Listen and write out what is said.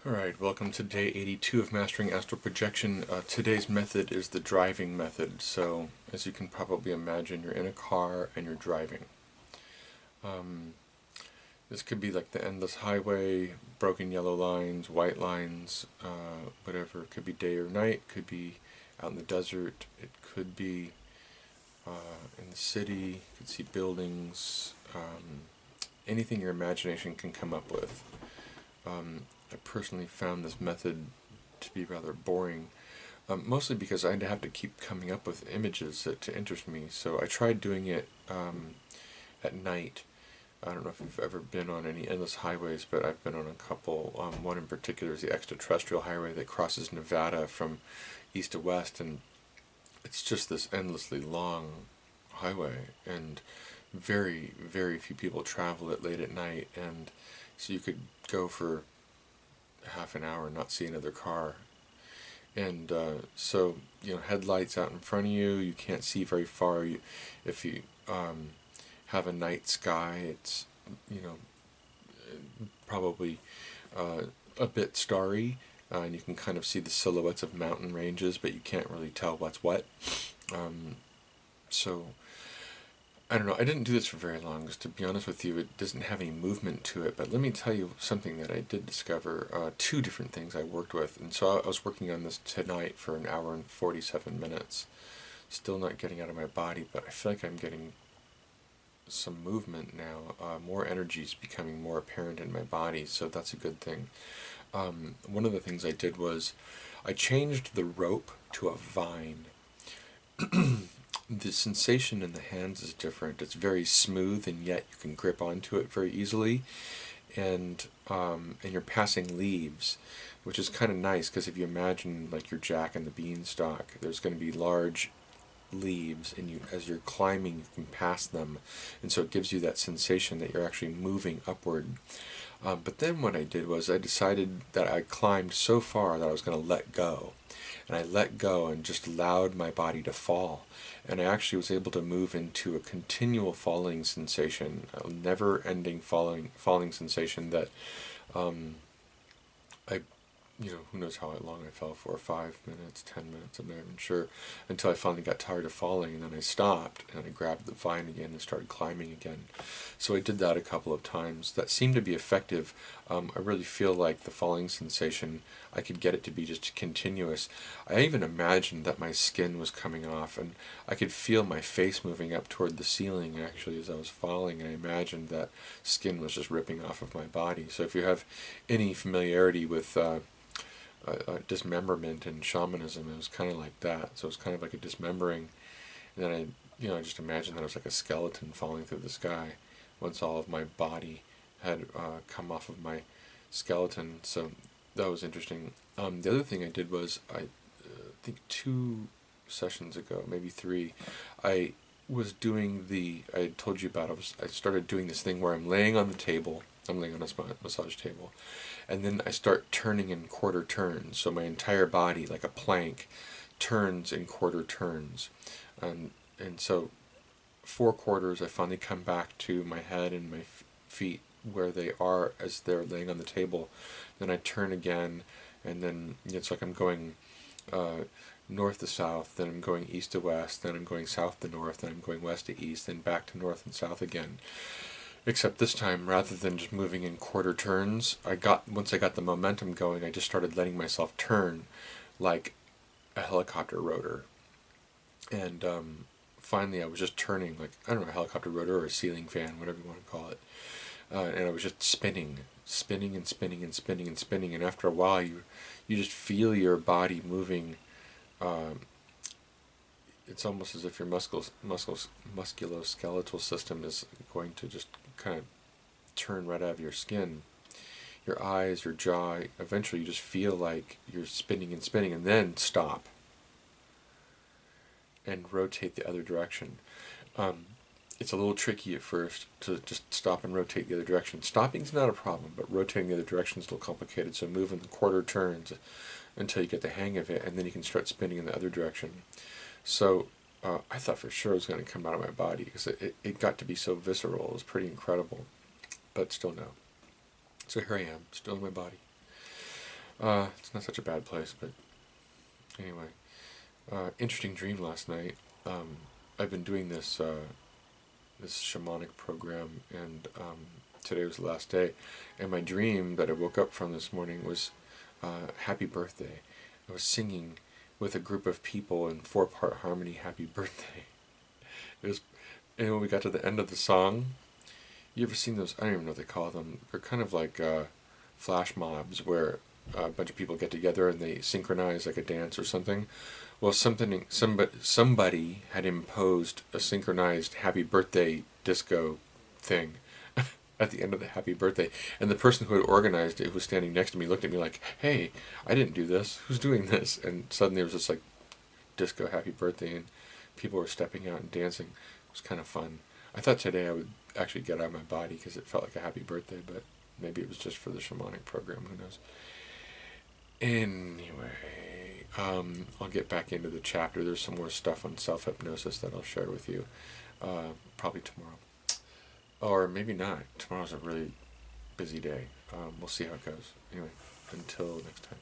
Alright, welcome to day 82 of Mastering Astral Projection. Today's method is the driving method. So, as you can probably imagine, you're in a car and you're driving. This could be like the endless highway, broken yellow lines, white lines, whatever. It could be day or night, it could be out in the desert, it could be in the city, you could see buildings, anything your imagination can come up with. I personally found this method to be rather boring, mostly because I'd have to keep coming up with images to interest me. So I tried doing it at night. I don't know if you've ever been on any endless highways, but I've been on a couple. One in particular is the extraterrestrial highway that crosses Nevada from east to west, and it's just this endlessly long highway, and very, very few people travel it late at night, and so you could go for half an hour and not see another car. And so, headlights out in front of you, you can't see very far. If you have a night sky, it's, probably a bit starry, and you can kind of see the silhouettes of mountain ranges, but you can't really tell what's what. So I don't know, I didn't do this for very long, because to be honest with you, it doesn't have any movement to it, but let me tell you something that I did discover, two different things I worked with, and so I was working on this tonight for an hour and 47 minutes, still not getting out of my body, but I feel like I'm getting some movement now, more energy is becoming more apparent in my body, so that's a good thing. One of the things I did was, I changed the rope to a vine. The sensation in the hands is different. It's very smooth, and yet you can grip onto it very easily. And you're passing leaves, which is kind of nice, because if you imagine like your Jack and the Beanstalk, there's going to be large leaves, and as you're climbing, you can pass them, and so it gives you that sensation that you're actually moving upward. But then what I did was I decided that I climbed so far that I was going to let go. And I let go and just allowed my body to fall. And I actually was able to move into a continual falling sensation, a never-ending falling sensation that I, who knows how long I fell for, 5 minutes, 10 minutes, I'm not even sure, until I finally got tired of falling, and then I stopped, and I grabbed the vine again and started climbing again. So I did that a couple of times. That seemed to be effective. I really feel like the falling sensation, I could get it to be just continuous. I even imagined that my skin was coming off, and I could feel my face moving up toward the ceiling, actually, as I was falling. I imagined that skin was just ripping off of my body. So if you have any familiarity with dismemberment and shamanism, it was kind of like that. So it was kind of like a dismembering, and then I just imagined that it was like a skeleton falling through the sky once all of my body had come off of my skeleton. So that was interesting. The other thing I did was, I think 2 sessions ago, maybe 3, I was doing I told you about, I started doing this thing where I'm laying on the table, I'm laying on a massage table, and then I start turning in quarter turns, so my entire body, like a plank, turns in quarter turns. And so 4 quarters, I finally come back to my head and my feet where they are as they're laying on the table. Then I turn again, and then it's like I'm going north to south, then I'm going east to west, then I'm going south to north, then I'm going west to east, then back to north and south again. Except this time, rather than just moving in quarter turns, once I got the momentum going, I just started letting myself turn like a helicopter rotor. And finally, I was just turning like, I don't know, a helicopter rotor or a ceiling fan, whatever you want to call it. And I was just spinning and spinning and spinning and spinning. And after a while, you just feel your body moving. It's almost as if your musculoskeletal system is going to just kind of turn right out of your skin. Your eyes, your jaw, eventually you just feel like you're spinning and spinning, and then stop and rotate the other direction. It's a little tricky at first to just stop and rotate the other direction. Stopping's not a problem, but rotating the other direction is a little complicated, so move in the quarter turns until you get the hang of it, and then you can start spinning in the other direction. So I thought for sure it was going to come out of my body, because it got to be so visceral. It was pretty incredible, but still no. So here I am, still in my body. It's not such a bad place, but anyway. Interesting dream last night. I've been doing this shamanic program, and today was the last day. And my dream that I woke up from this morning was Happy Birthday. I was singing with a group of people in 4-part harmony, Happy Birthday. It was, and when we got to the end of the song, you ever seen those? I don't even know what they call them. They're kind of like flash mobs where a bunch of people get together and they synchronize like a dance or something. Well, somebody had imposed a synchronized Happy Birthday disco thing at the end of the Happy Birthday, and the person who had organized it, who was standing next to me, looked at me like, "Hey, I didn't do this. Who's doing this?" And suddenly there was this like disco Happy Birthday, and people were stepping out and dancing. It was kind of fun. I thought today I would actually get out of my body because it felt like a happy birthday, but maybe it was just for the shamanic program. Who knows? Anyway, I'll get back into the chapter. There's some more stuff on self-hypnosis that I'll share with you probably tomorrow. Or maybe not. Tomorrow's a really busy day. We'll see how it goes. Anyway, until next time.